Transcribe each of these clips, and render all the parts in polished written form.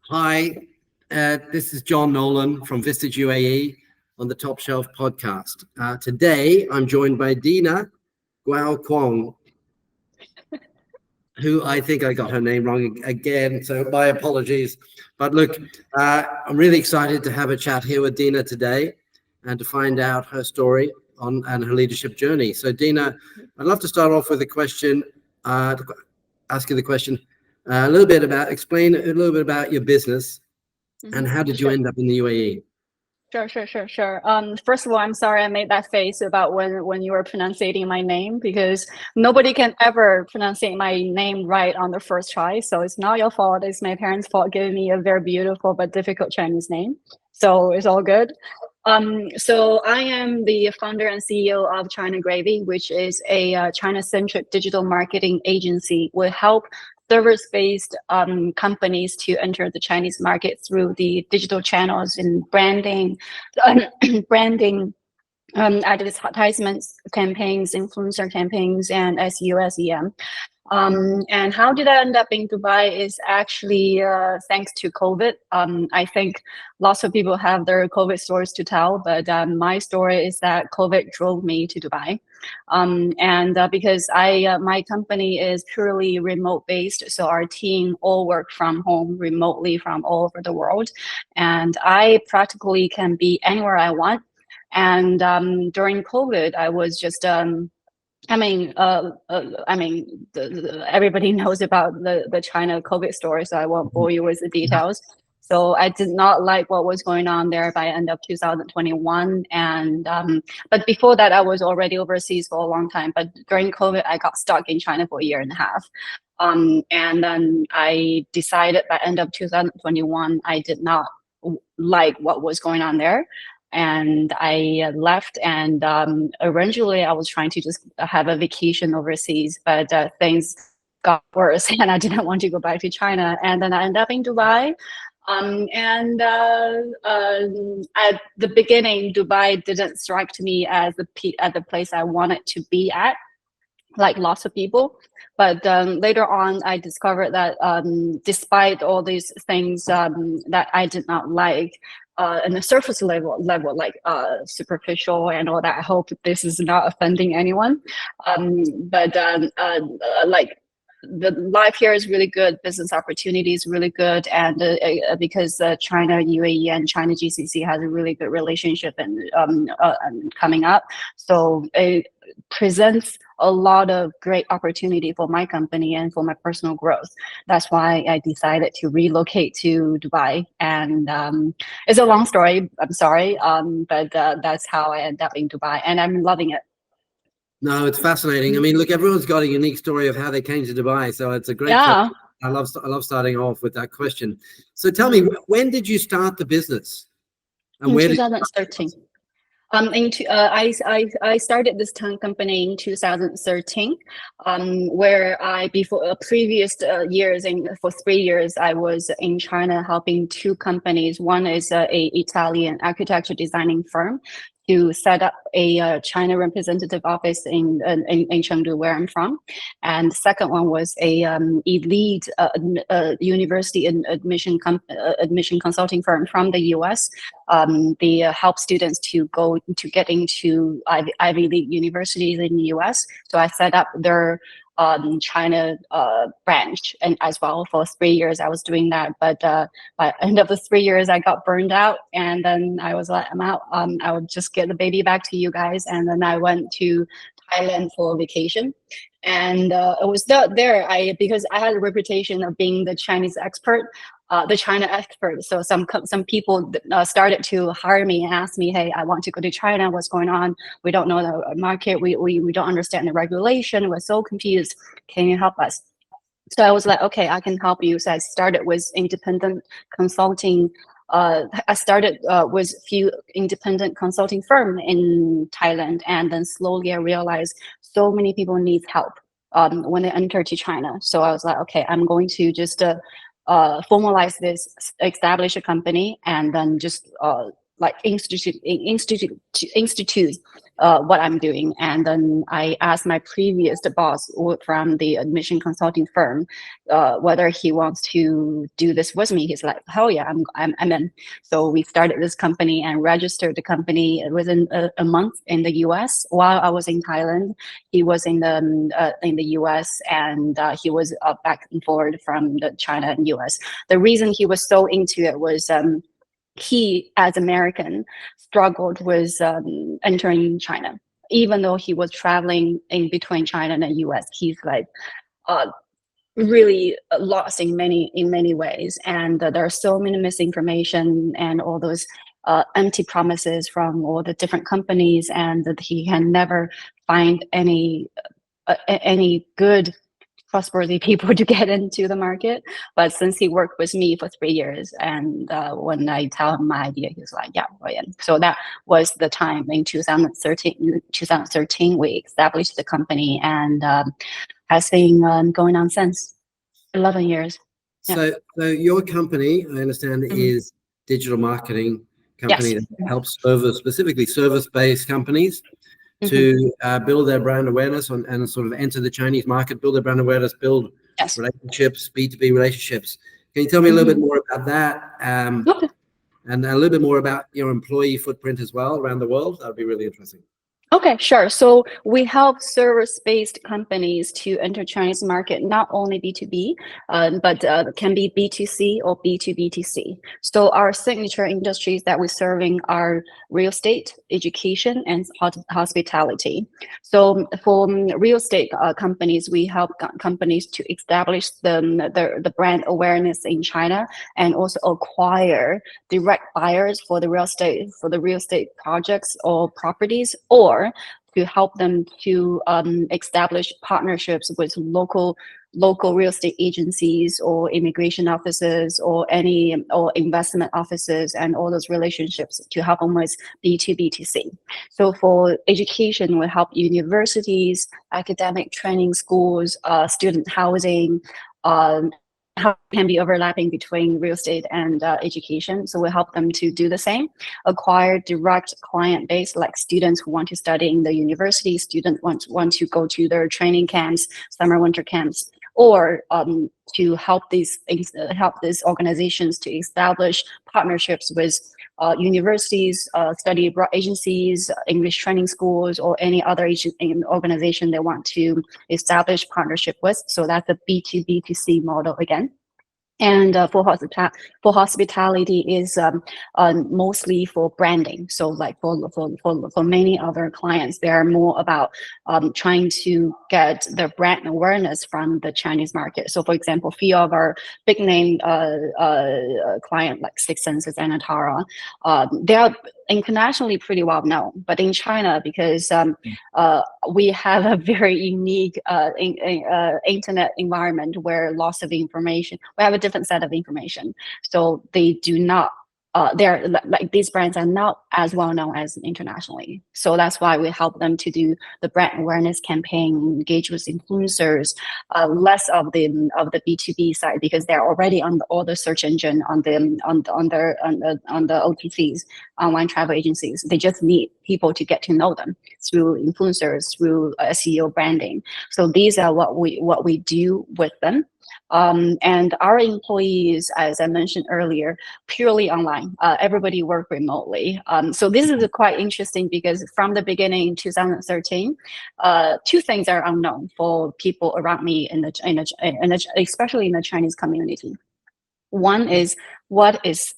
Hi, this is John Nolan from vistage.ae on the Top Shelf podcast. Today, I'm joined by Deana Qiong, who I think I got her name wrong again, so my apologies. But look, I'm really excited to have a chat here with Deana today and to find out her story and her leadership journey. So Deana, I'd love to start off with a question, ask you the question, explain a little bit about your business and how did you end up in the UAE? Sure. First of all, I'm sorry I made that face about when you were pronouncing my name, because nobody can ever pronounce my name right on the first try. So it's not your fault. It's my parents' fault giving me a very beautiful but difficult Chinese name. So it's all good. So I am the founder and CEO of China Gravy, which is a China-centric digital marketing agency. We help service-based companies to enter the Chinese market through the digital channels in branding, advertisements, campaigns, influencer campaigns, and SEO, SEM. And how did I end up in Dubai is actually thanks to COVID. I think lots of people have their COVID stories to tell, but my story is that COVID drove me to Dubai. Because my company is purely remote based, so our team all work from home remotely from all over the world, and I practically can be anywhere I want. And during COVID, I was just everybody knows about the China COVID story, so I won't bore you with the details. So I did not like what was going on there by end of 2021. And but before that, I was already overseas for a long time. But during COVID, I got stuck in China for a year and a half. And then I decided by end of 2021, I did not like what was going on there. And I left, and originally I was trying to just have a vacation overseas, but things got worse and I didn't want to go back to China. And then I ended up in Dubai. At the beginning, Dubai didn't strike me as the place I wanted to be at, like lots of people. But later on, I discovered that despite all these things that I did not like, on the surface level, like superficial and all that. I hope this is not offending anyone. Like the life here is really good, business opportunity is really good, and because China, UAE, and China GCC has a really good relationship and coming up, so it presents a lot of great opportunity for my company and for my personal growth. That's why I decided to relocate to Dubai, and it's a long story. I'm sorry, but that's how I ended up in Dubai, and I'm loving it. No, it's fascinating. I mean, look, everyone's got a unique story of how they came to Dubai, so it's a great question. I love starting off with that question. So tell me, when did you start the business? And in 2013. I started this company in 2013, where before previous years, for 3 years, I was in China helping two companies. One is a Italian architecture designing firm to set up a China representative office in Chengdu, where I'm from. And the second one was a elite university and admission consulting firm from the US. They help students to get into Ivy League universities in the US. So I set up their China branch, and as well for 3 years I was doing that. But by end of the 3 years I got burned out, and then I was like, I'm out. I would just get the baby back to you guys. And then I went to Thailand for vacation, and it was there because I had a reputation of being the Chinese expert, the China expert. So some people started to hire me and ask me, hey, I want to go to China. What's going on? We don't know the market. We don't understand the regulation. We're so confused. Can you help us? So I was like, okay, I can help you. So I started with independent consulting. I started with a few independent consulting firm in Thailand, and then slowly I realized so many people need help when they enter to China. So I was like, okay, I'm going to just formalize this, establish a company, and then just like institute what I'm doing. And then I asked my previous boss from the admission consulting firm whether he wants to do this with me. He's like, hell yeah, I'm in. So we started this company and registered the company within a month in the US. While I was in Thailand, he was in the US, and he was back and forward from the China and US. The reason he was so into it was he, as American, struggled with entering China. Even though he was traveling in between China and the US, he's like really lost in many ways. And there are so many misinformation and all those empty promises from all the different companies, and that he can never find any good trustworthy people to get into the market. But since he worked with me for 3 years, and when I tell him my idea, he's like, yeah, oh yeah. So that was the time in 2013 we established the company, and has been going on since 11 years. So your company, I understand, is digital marketing company that helps specifically service-based companies to build their brand awareness and sort of enter the Chinese market, build their brand awareness, build relationships, B2B relationships. Can you tell me a little bit more about that? And a little bit more about your employee footprint as well around the world? That would be really interesting. Okay, sure. So we help service-based companies to enter Chinese market, not only B2B, but can be B2C or B2B2C. So our signature industries that we're serving are real estate, education, and hospitality. So for real estate companies, we help companies to establish the brand awareness in China, and also acquire direct buyers for the real estate projects or properties, or to help them to establish partnerships with local real estate agencies or immigration offices or investment offices, and all those relationships to help them with B2B2C. So for education, we help universities, academic training schools, student housing, how can be overlapping between real estate and education. So we help them to do the same, acquire direct client base, like students who want to study in the university, students want to go to their training camps, summer, winter camps, or to help these organizations to establish partnerships with universities, study abroad agencies, English training schools, or any other organization they want to establish partnership with. So that's a B2B2C model again. And for hospitality is mostly for branding. So like for many other clients, they are more about trying to get their brand awareness from the Chinese market. So for example, a few of our big name client like Six Senses and Atara, they are internationally pretty well known, but in China, because we have a very unique internet environment where lots of information, we have a different set of information. So they do not, they're like these brands are not as well known as internationally. So that's why we help them to do the brand awareness campaign, engage with influencers, less of the B2B side, because they're already on all the search engine on the OTCs, online travel agencies. They just need people to get to know them through influencers, through SEO branding. So these are what we do with them. And our employees, as I mentioned earlier, purely online. Everybody work remotely. So this is quite interesting, because from the beginning in 2013, two things are unknown for people around me especially in the Chinese community. One is, what is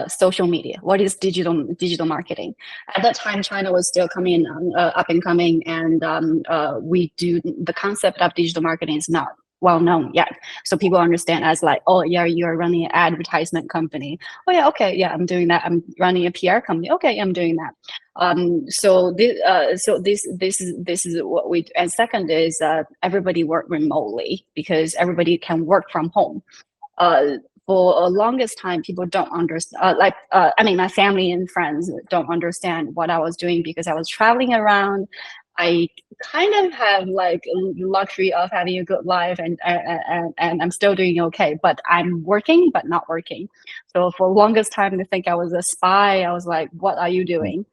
social media? What is digital marketing? At that time, China was still coming up and coming, and the concept of digital marketing is not well known yet. So people understand as like, oh yeah, you're running an advertisement company. Oh yeah, okay, yeah, I'm doing that. I'm running a PR company. Okay, I'm doing that. So this is what we do. And second is everybody work remotely, because everybody can work from home. For a longest time, people don't understand, I mean, my family and friends don't understand what I was doing, because I was traveling around. I kind of have like luxury of having a good life, and I'm still doing okay, but I'm working but not working. So for longest time, I think I was a spy. I was like, what are you doing?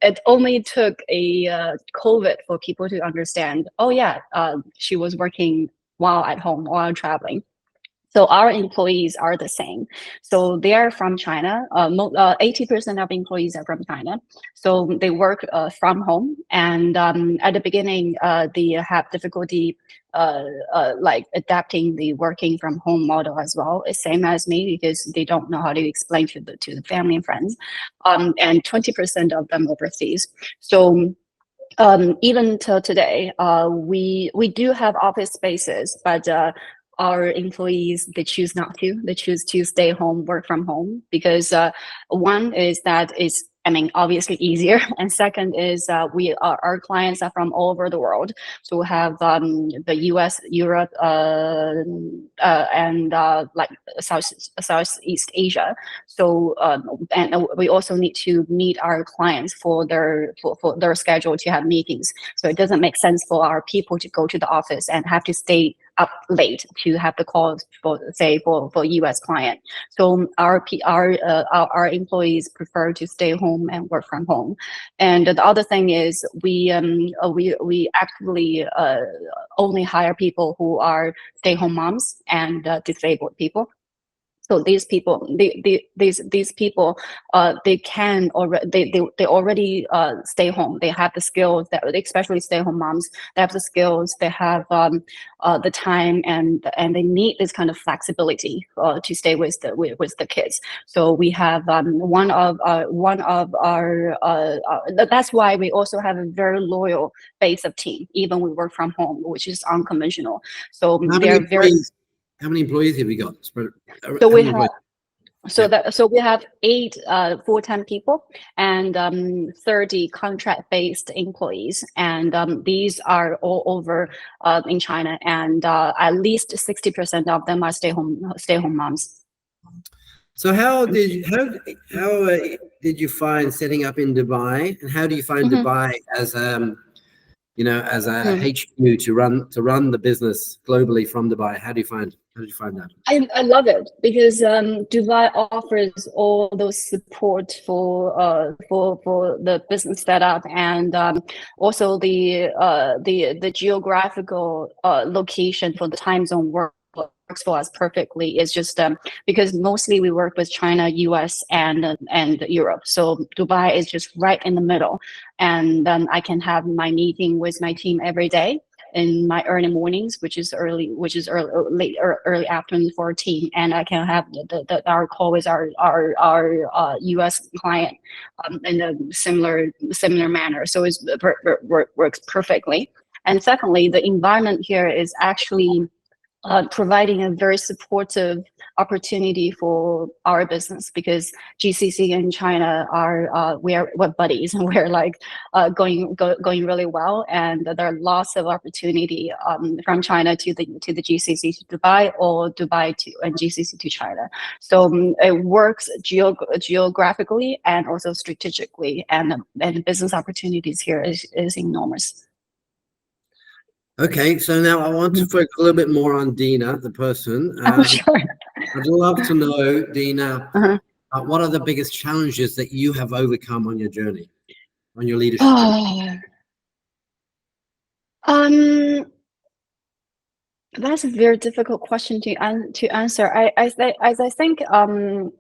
It only took a COVID for people to understand, oh yeah, she was working while at home, while traveling. So our employees are the same. So they are from China. 80% of employees are from China. So they work from home. And at the beginning, they have difficulty like adapting the working from home model as well. It's same as me because they don't know how to explain to the family and friends. And 20% of them overseas. So even till today, we do have office spaces, but our employees, they choose not to. They choose to stay home, work from home, because one is that it's, I mean, obviously easier, and second is our clients are from all over the world. So we have the US, Europe, and like Southeast Asia. So and we also need to meet our clients for their schedule to have meetings. So it doesn't make sense for our people to go to the office and have to stay up late to have the calls for, say, for US client. So our employees prefer to stay home and work from home. And the other thing is we actively only hire people who are stay-home moms and disabled people. So these people, these people, they can already they already stay home. They have the skills that, especially stay-home moms, they have the skills. They have the time, and they need this kind of flexibility to stay with the kids. So we have one of our that's why we also have a very loyal base of team, even we work from home, which is unconventional. So they're very. How many employees have you got? So we have so we have 8 full-time people and 30 contract-based employees, and these are all over in China, and at least 60% of them are stay-home moms. So how did you find setting up in Dubai, and how do you find Dubai as as a HQ to run the business globally from Dubai? How did you find that? I love it because Dubai offers all those support for the business setup, and also the geographical location for the time zone works for us perfectly. It's just because mostly we work with China, US, and Europe. So Dubai is just right in the middle, and I can have my meeting with my team every day in my early mornings, which is early afternoon for our team, and I can have our call with our US client in a similar manner. So it works perfectly. And secondly, the environment here is actually providing a very supportive opportunity for our business, because GCC and China are we're buddies, and we're like going really well, and there are lots of opportunity from China to the GCC to Dubai, or Dubai to and GCC to China. So it works geographically and also strategically, and business opportunities here is enormous. Okay, so now I want to focus a little bit more on Deana, the person. Sure. I'd love to know, Deana, what are the biggest challenges that you have overcome on your journey, on your leadership journey? That's a very difficult question to answer. I think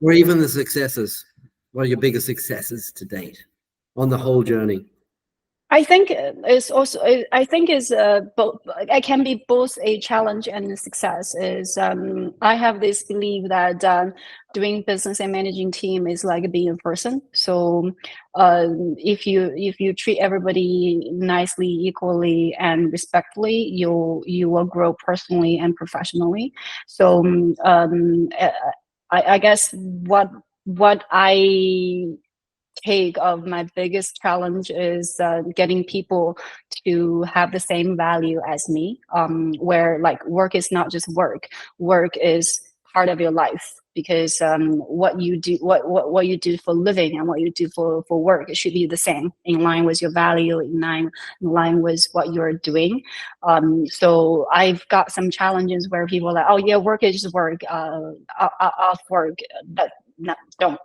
or even the successes. What are your biggest successes to date on the whole journey? I think it's also, I think is both. It can be both a challenge and a success. Is I have this belief that doing business and managing team is like being a person. So if you treat everybody nicely, equally, and respectfully, you will grow personally and professionally. So I guess what I take of my biggest challenge is getting people to have the same value as me, where like work is not just work is part of your life, because what you do, what you do for living and what you do for work, it should be the same, in line with your value, in line with what you're doing. So I've got some challenges where people are like, oh yeah, work is work, off work, but no, don't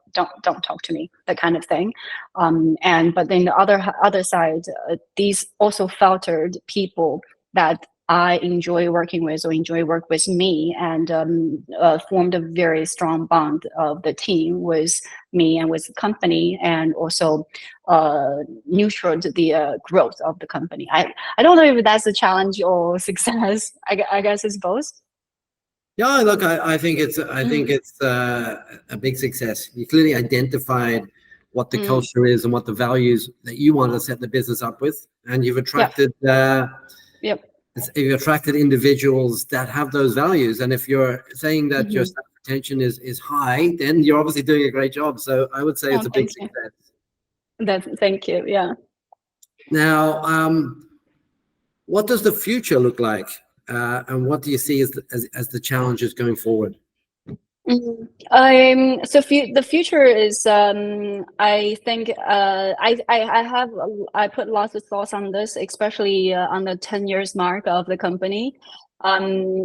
talk to me, that kind of thing. But then the other side, these also filtered people that I enjoy working with or enjoy work with me, and formed a very strong bond of the team with me and with the company, and also nurtured the growth of the company. I don't know if that's a challenge or success. I guess it's both. Yeah, look, I think it's a big success. You clearly identified what the culture is and what the values that you want to set the business up with, and you've attracted you've attracted individuals that have those values. And if you're saying that your staff retention is high, then you're obviously doing a great job. So I would say it's a big success. Thank you. Yeah. Now, what does the future look like? And what do you see as the challenges going forward? So the future is, I think, I put lots of thoughts on this, especially on the 10 years mark of the company.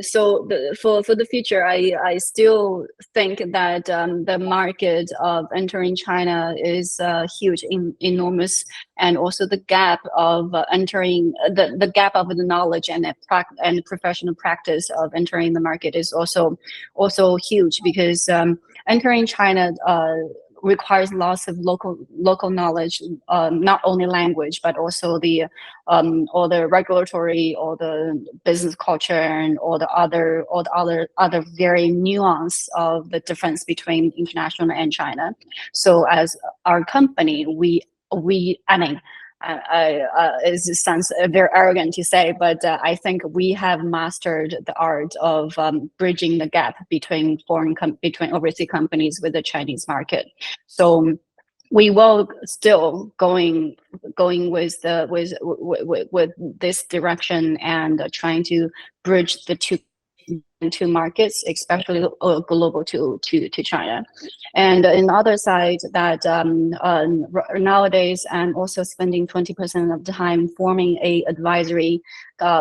So for the future, I still think that the market of entering China is huge, enormous, and also the gap of entering the gap of the knowledge and the professional practice of entering the market is also huge, because entering China requires lots of local knowledge, not only language, but also all the regulatory, all the business culture, and all the other very nuance of the difference between international and China. So as our company, I mean, it sounds very arrogant to say, but I think we have mastered the art of bridging the gap between between overseas companies with the Chinese market. So we will still going with this direction, and trying to bridge the two markets, especially global to China. And in the other side, that nowadays I'm also spending 20% of the time forming a advisory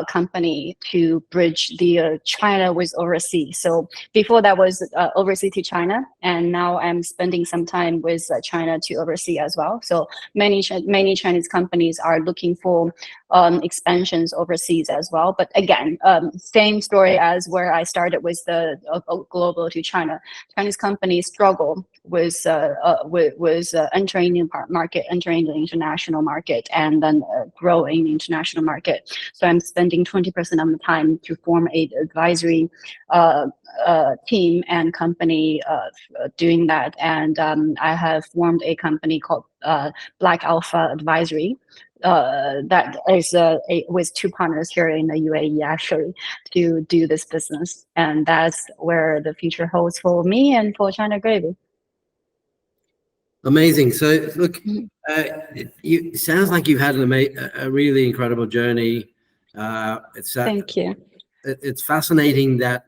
company to bridge the China with overseas. So before that was overseas to China, and now I'm spending some time with China to overseas as well. So many Chinese companies are looking for expansions overseas as well. But again, same story as where I started with the global to China. Chinese companies struggle with entering the market, entering the international market, and then growing the international market. So I'm spending 20% of the time to form a advisory team and company doing that. And I have formed a company called Black Alpha Advisory, that is with two partners here in the UAE, actually, to do this business. And that's where the future holds for me and for China Gravy. Amazing. So look, it sounds like you've had a really incredible journey. Thank you. It's fascinating that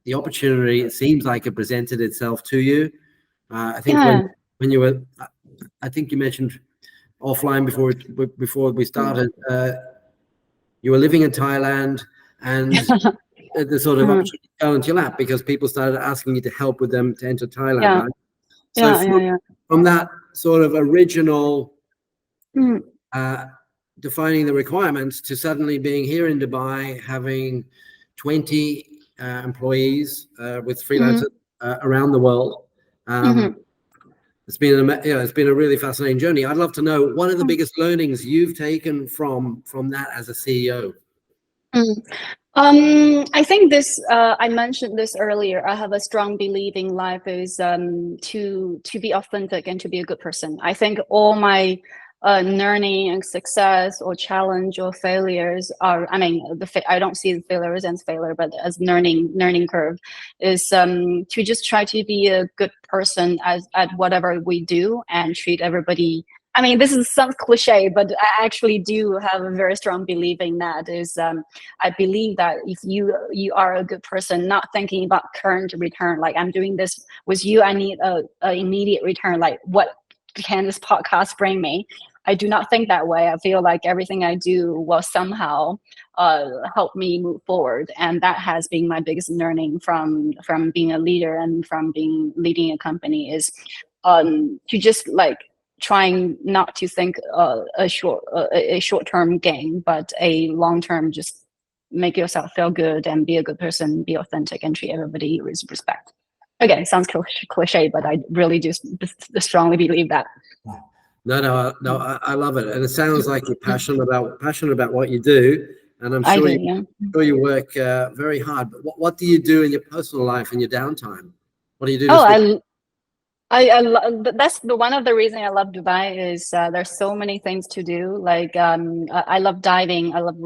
the opportunity, it seems like it presented itself to you. I think when you were, I think you mentioned offline before we started, you were living in Thailand, and the sort of opportunity fell into your lap because people started asking you to help with them to enter Thailand. Right? So from that sort of original defining the requirements to suddenly being here in Dubai, having 20 employees with freelancers around the world. It's been a really fascinating journey. I'd love to know, what are the biggest learnings you've taken from that as a CEO? I think this, I mentioned this earlier. I have a strong belief in life is to be authentic and to be a good person. I think all my learning and success or challenge or failures are, I mean, I don't see the failures as failure, but as learning curve is to just try to be a good person at whatever we do, and treat everybody I mean, this is some cliche, but I actually do have a very strong belief in that. Is I believe that if you are a good person, not thinking about current return, like I'm doing this with you, I need a immediate return. Like, what can this podcast bring me? I do not think that way. I feel like everything I do will somehow help me move forward, and that has been my biggest learning from being a leader and from leading a company is to just like trying not to think a short-term gain, but a long-term, just make yourself feel good and be a good person, be authentic, and treat everybody with respect. Again, it sounds cliche, but I really do strongly believe that. No, I love it, and it sounds like you're passionate about what you do, and I'm sure you work very hard. But what do you do in your personal life in your downtime? What do you do? That's one of the reasons I love Dubai is there's so many things to do. Like I love diving, I love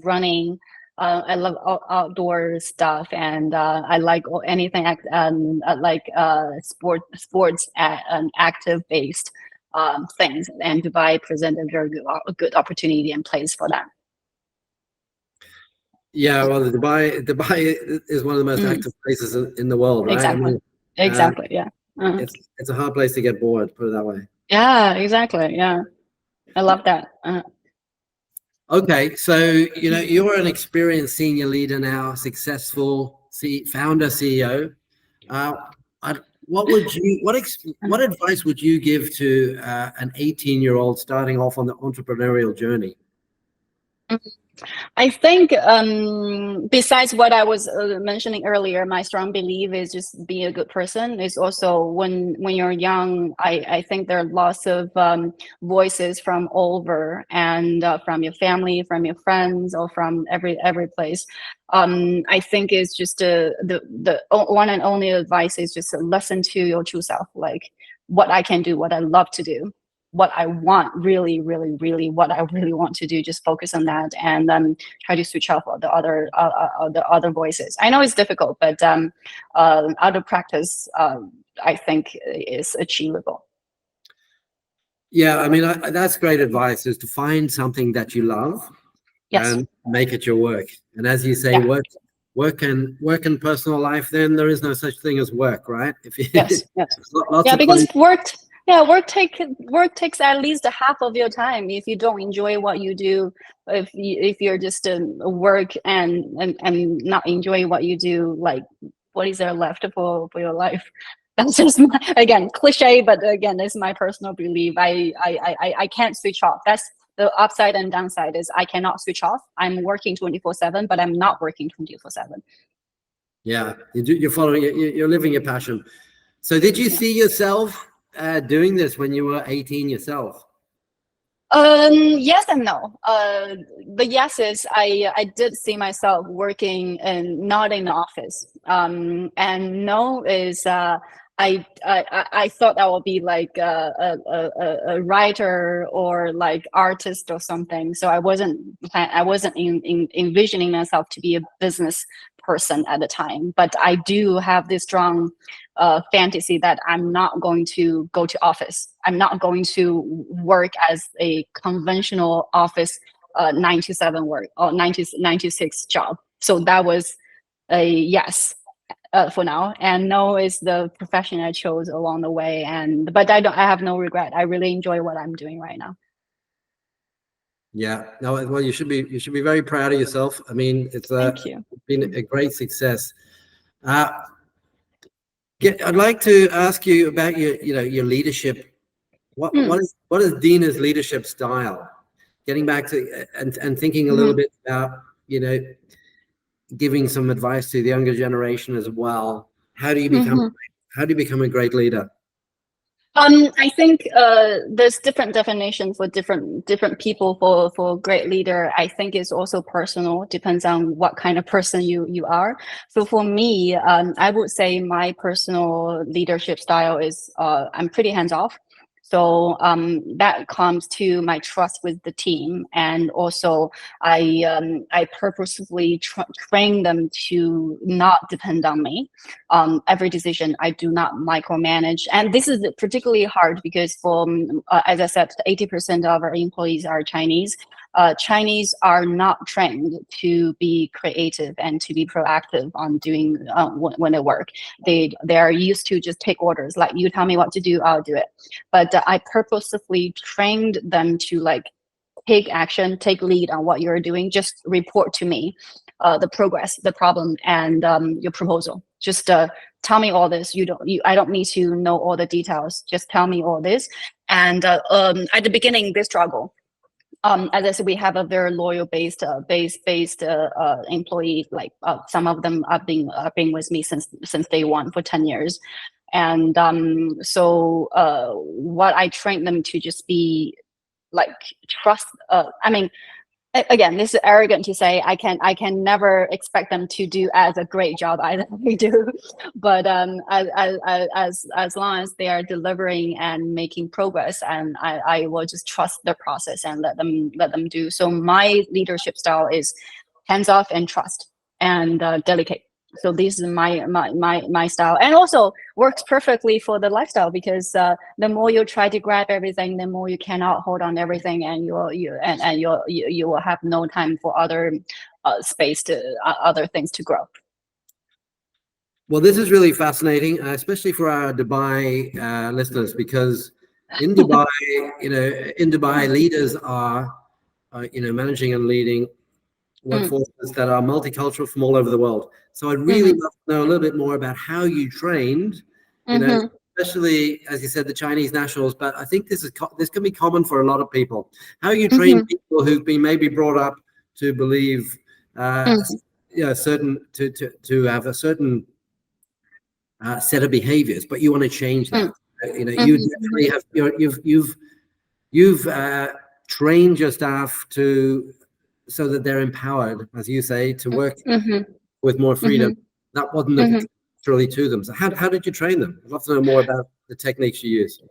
running, I love outdoor stuff, and I like anything like sports and active based things. And Dubai presents a very good opportunity and place for that. Yeah, well, Dubai is one of the most active places in the world, right? Exactly. I mean, exactly. Yeah. It's a hard place to get bored, put it that way. Yeah, exactly. Yeah, I love that. Okay, so you're an experienced senior leader now, successful founder, CEO. What advice would you give to an 18-year-old starting off on the entrepreneurial journey? I think besides what I was mentioning earlier, my strong belief is just be a good person. Is also when you're young, I think there are lots of voices from all over, and from your family, from your friends, or from every place. I think it's just the one and only advice is just listen to your true self, like what I can do, what I love to do, what I want, really what I really want to do, just focus on that, and try to switch off all the other voices. I know it's difficult, but out of practice, I think is achievable. Yeah, I mean, that's great advice, is to find something that you love and make it your work. And as you say, work and personal life, then there is no such thing as work, right? Yes. Because work takes at least half of your time. If you don't enjoy what you do, if you're just work and not enjoy what you do, like what is there left for your life? That's just again cliche, but again, it's my personal belief. I can't switch off. That's the upside and downside is I cannot switch off. I'm working 24/7, but I'm not working 24/7. Yeah, you're living your passion. So did you see yourself doing this when you were 18 yourself? Yes and no. The yes is I did see myself working and not in the office. And no is I thought I would be like a writer or like artist or something. So I wasn't envisioning myself to be a business person at the time. But I do have this strong fantasy that I'm not going to go to office. I'm not going to work as a conventional office 9 to 7 work or 9 to 6 job. So that was a yes. For now, and no is the profession I chose along the way, but I have no regret. I really enjoy what I'm doing right now. Yeah, no, well, you should be very proud of yourself. I mean, it's been a great success. I'd like to ask you about your leadership. What is Deana's leadership style? Getting back to and thinking a little bit about giving some advice to the younger generation as well. How do you become a great leader? I think there's different definitions for different people for great leader. I think it's also personal, depends on what kind of person you are. So for me, I would say my personal leadership style is I'm pretty hands off. So that comes to my trust with the team, and also I purposefully train them to not depend on me. Every decision I do not micromanage, and this is particularly hard because for as I said, 80% of our employees are Chinese. Chinese are not trained to be creative and to be proactive on doing when they work. They are used to just take orders, like you tell me what to do, I'll do it. But I purposefully trained them to like take action, take lead on what you're doing. Just report to me the progress, the problem, and your proposal. Just tell me all this. I don't need to know all the details. Just tell me all this. And at the beginning, they struggle. As I said, we have a very loyal based employee. Like some of them have been with me since day one for 10 years. And so what I trained them to just be like trust. I mean, again, this is arrogant to say. I can never expect them to do as a great job as we do, but as long as they are delivering and making progress, and I will just trust the process and let them do. So my leadership style is hands off and trust and delegate. So this is my style, and also works perfectly for the lifestyle, because the more you try to grab everything, the more you cannot hold on everything, and you will have no time for other space to other things to grow. Well, this is really fascinating, especially for our Dubai listeners, because in Dubai, leaders are managing and leading workforces that are multicultural from all over the world. So I'd really love to know a little bit more about how you trained, especially, as you said, the Chinese nationals, but I think this can be common for a lot of people. How you train people who've been maybe brought up to believe certain to have a certain set of behaviors, but you want to change that. You definitely have you've trained your staff so that they're empowered, as you say, to work with more freedom. That wasn't naturally to them. So how did you train them? I'd love to know more about the techniques you use.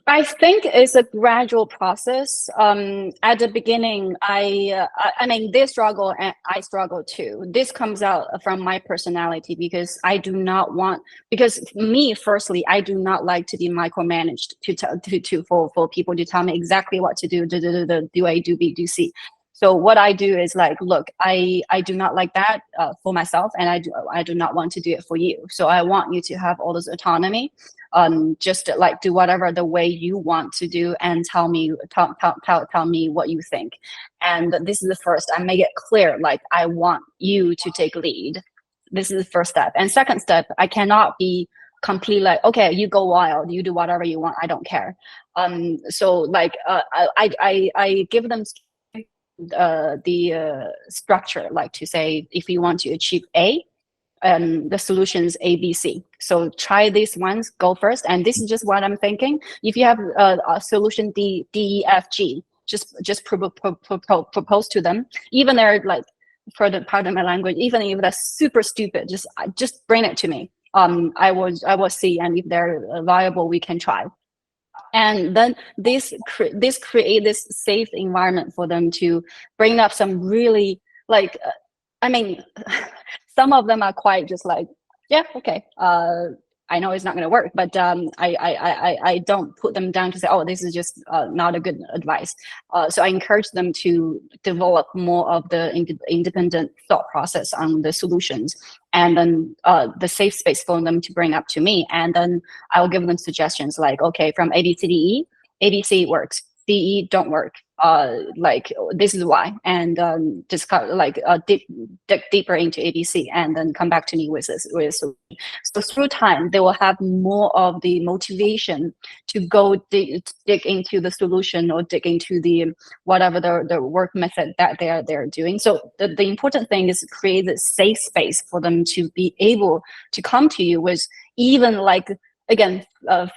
I think it's a gradual process. At the beginning, I mean, they struggle and I struggle too. This comes out from my personality, because I do not want, because me, firstly, I do not like to be micromanaged for people to tell me exactly what to do, do A, do B, do C. So what I do is like, look, I do not like that for myself, and I do not want to do it for you. So I want you to have all this autonomy, just like do whatever the way you want to do, and tell me what you think. And this is the first. I make it clear, like I want you to take lead. This is the first step. And second step, I cannot be completely like, okay, you go wild, you do whatever you want, I don't care. So like I give them the structure, like to say, if you want to achieve A, the solutions A, B, C. So try these ones, go first. And this is just what I'm thinking. If you have a solution D, E, F, G, just propose to them. Even they're like, pardon my language, even if they're super stupid, just bring it to me. I will see, and if they're viable, we can try. And then this create this safe environment for them to bring up some really like, I mean, some of them are quite just like, yeah, okay, I know it's not going to work, but I don't put them down to say, oh, this is just not a good advice. So I encourage them to develop more of the independent thought process on the solutions, and then the safe space for them to bring up to me. And then I'll give them suggestions like, okay, from A, B, C, D, E, A, B, C works, D, E don't work. Like this is why, and just dig deeper into ABC, and then come back to me with this. So through time, they will have more of the motivation to go dig into the solution, or dig into the whatever the work method that they're doing. So the important thing is create a safe space for them to be able to come to you with, even like, again,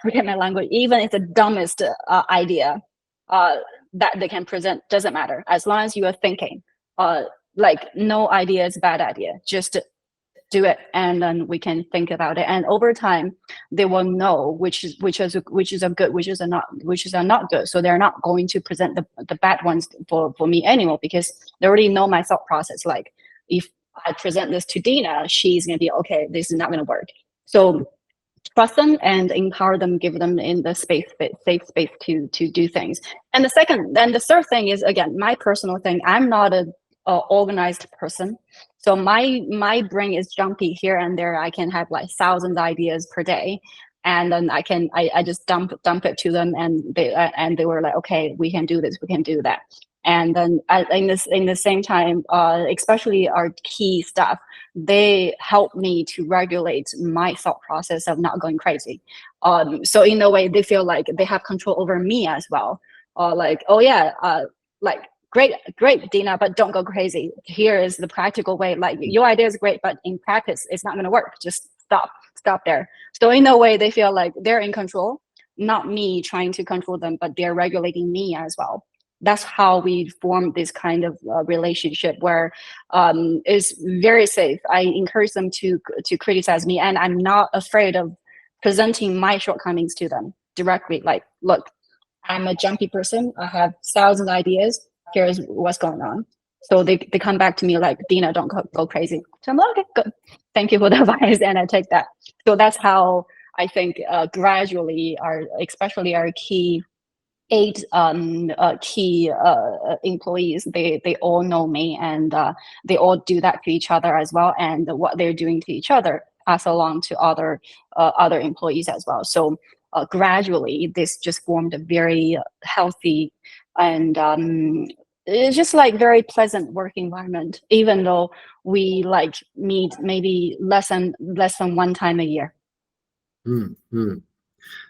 forget my language, even if the dumbest idea that they can present, doesn't matter, as long as you are thinking. Like no idea is a bad idea. Just do it, and then we can think about it. And over time, they will know which is a good, which is not good. So they're not going to present the bad ones for me anymore, because they already know my thought process. Like, if I present this to Deana, she's gonna be okay. This is not gonna work. So trust them and empower them, give them in the safe space to do things. And the third thing is, again, my personal thing. I'm not a organized person, so my brain is jumpy here and there. I can have like 1,000 ideas per day, and then I just dump it to them, and they were like, okay, we can do this, we can do that. And then in the same time, especially our key staff, they help me to regulate my thought process of not going crazy. So in a way, they feel like they have control over me as well. Like, oh yeah, like, great, Deana, but don't go crazy. Here is the practical way. Like, your idea is great, but in practice, it's not going to work. Just stop there. So in a way, they feel like they're in control, not me trying to control them, but they're regulating me as well. That's how we form this kind of relationship where it's very safe. I encourage them to criticize me, and I'm not afraid of presenting my shortcomings to them directly. Like, look, I'm a jumpy person. I have 1,000 ideas. Here's what's going on. So they come back to me like, Deana, don't go crazy. So I'm like, okay, good. Thank you for the advice, and I take that. So that's how I think gradually especially our key 8 key employees, they all know me, and they all do that to each other as well. And what they're doing to each other pass along to other employees as well. So gradually, this just formed a very healthy and it's just like very pleasant work environment, even though we like meet maybe less than one time a year. No,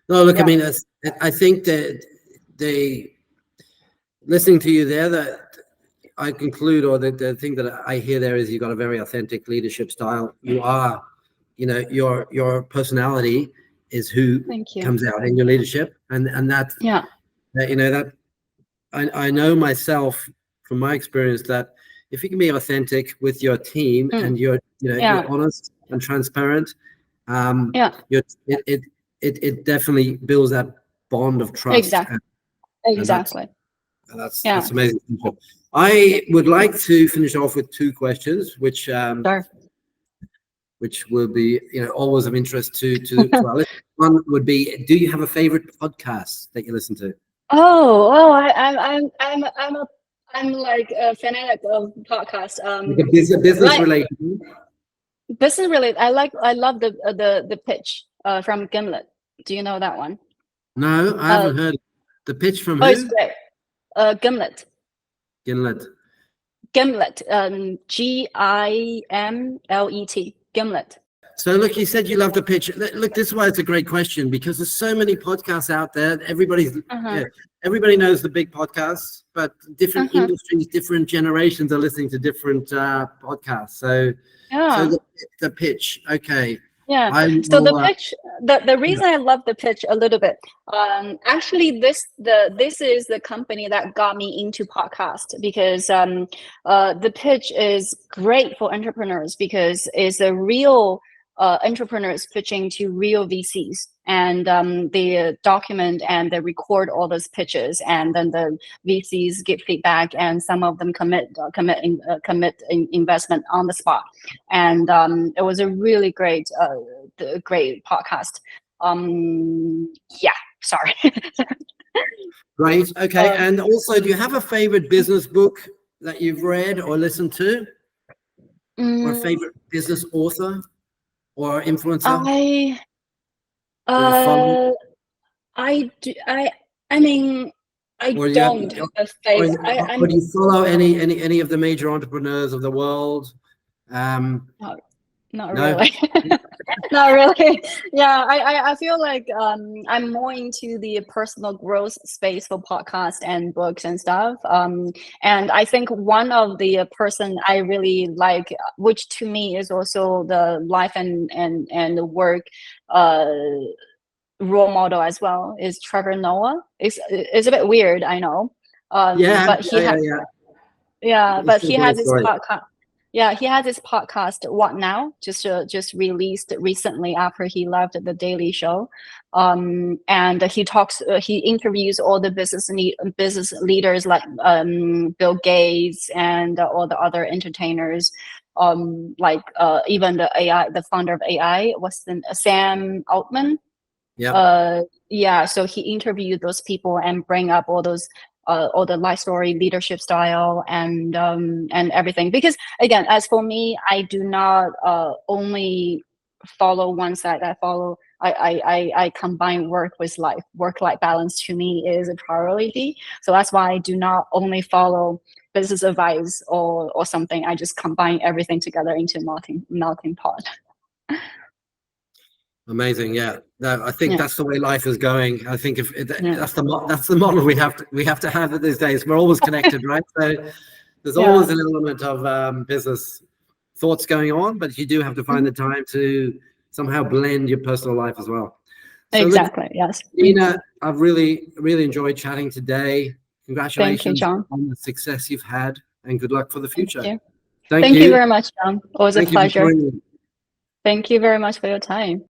look, Yeah. I mean, I think that listening to you there, that I conclude, or the thing that I hear there is you've got a very authentic leadership style. You are, your personality is who Thank you. comes out in your leadership, and that, Yeah. that I know myself from my experience that if you can be authentic with your team and you're honest and transparent, it definitely builds that bond of trust. Exactly. And that's amazing. I would like to finish off with 2 questions, which Sure. which will be always of interest to our listeners. One would be, do you have a favorite podcast that you listen to? I'm like a fanatic of podcasts. Like a business related. Business related. I love the pitch from Gimlet. Do you know that one? No, I haven't heard the pitch from who? Who? It's great. Gimlet. Gimlet. GIMLET. Gimlet. So look, you said you love the pitch. Look, this is why it's a great question, because there's so many podcasts out there. Everybody knows the big podcasts, but different industries, different generations are listening to different podcasts. So the pitch, okay. Yeah. So the pitch, the reason I love the pitch a little bit, actually this is the company that got me into podcast, because the pitch is great for entrepreneurs, because it's a real entrepreneurs pitching to real VCs, and they document and they record all those pitches, and then the VCs give feedback, and some of them commit investment on the spot. And it was a really great podcast. Sorry. Great. Okay. And also, do you have a favorite business book that you've read or listened to, or a favorite business author or influencer? I don't have a favorite. Or do you follow any of the major entrepreneurs of the world? Not really. Not really. Yeah, I feel like I'm more into the personal growth space for podcasts and books and stuff. And I think one of the person I really like, which to me is also the life and work role model as well, is Trevor Noah. It's a bit weird, I know. But he has his podcast. Yeah, he has his podcast, What Now, just released recently after he left the Daily Show. And he interviews all the business leaders like Bill Gates and all the other entertainers, like even the founder of AI, Sam Altman. Yeah. Yeah, so he interviewed those people and bring up all the life story, leadership style, and everything. Because again, as for me, I do not only follow one side. I combine work with life. Work-life balance to me is a priority. So that's why I do not only follow business advice or something. I just combine everything together into melting pot. Amazing. Yeah. No, I think Yeah. that's the way life is going. I think Yeah. that's the model we have to have these days. We're always connected, right? So there's Yeah. always an element of business thoughts going on, but you do have to find the time to somehow blend your personal life as well. So Exactly. look, Yes. Deana, I've really enjoyed chatting today. Thank you, Congratulations John. on the success you've had, and good luck for the Thank future. you. Thank Thank you you. very much, John. It was a Thank you for pleasure. joining me. Thank you very much for your time.